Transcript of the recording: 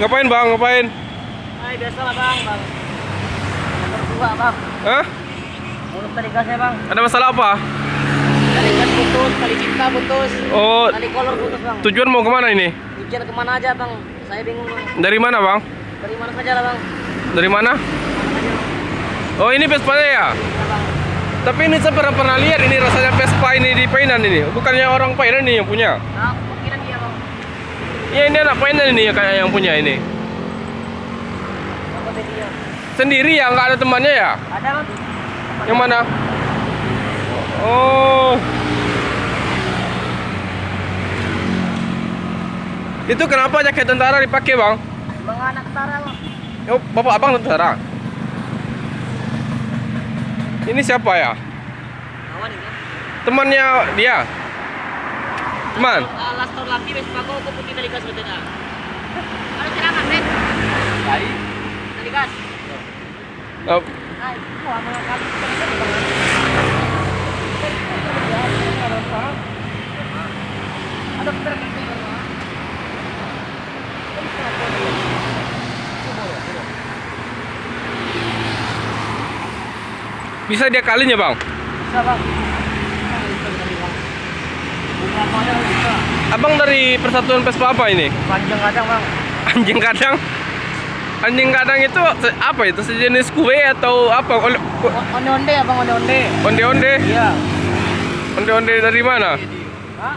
Ngapain bang? Ngapain? Ay, biasa lah bang. Motor tua bang. Hah? Mulus tali gasnya bang. Ada masalah apa? Tali gas putus, tali cinta putus. Oh, Tali kolor putus bang. tujuan mau kemana ini? Tujuan kemana aja bang? Saya bingung bang. Dari mana bang? Dari mana saja lah bang. Dari mana? Mana saja bang. Oh ini Vespa ya? Ya, bang. Tapi ini saya pernah lihat ini rasanya Vespa ini di Painan ini. Bukannya orang Painan ini yang punya? Nah, kemungkinan iya bang. Iya ini anak Painan ini ya kayak yang punya ini. Apa tadi ya? Sendiri ya, nggak ada temannya ya? Ada bang. Yang mana? Oh. Itu kenapa jaket tentara dipakai bang? Bang anak tara bang. Oh, bapak abang tentara. Ini siapa ya? Kawan ini. Temannya dia? Teman? Last tahun lagi Vespa ko putih tali gas betul tak? Ano kailangan men? Tali gas. Oh, Ay, kuha mga kali. Ada perkara. bisa dia kalinya bang? Bisa bang. Punya model bisa. Abang dari Persatuan Vespa apa ini? Panjang kadang bang. Anjing kadang? Anjing kadang itu apa itu? Sejenis kue atau apa? Onde-onde ya bang, onde-onde. Onde-onde? Iya. Onde-onde dari mana? Hah?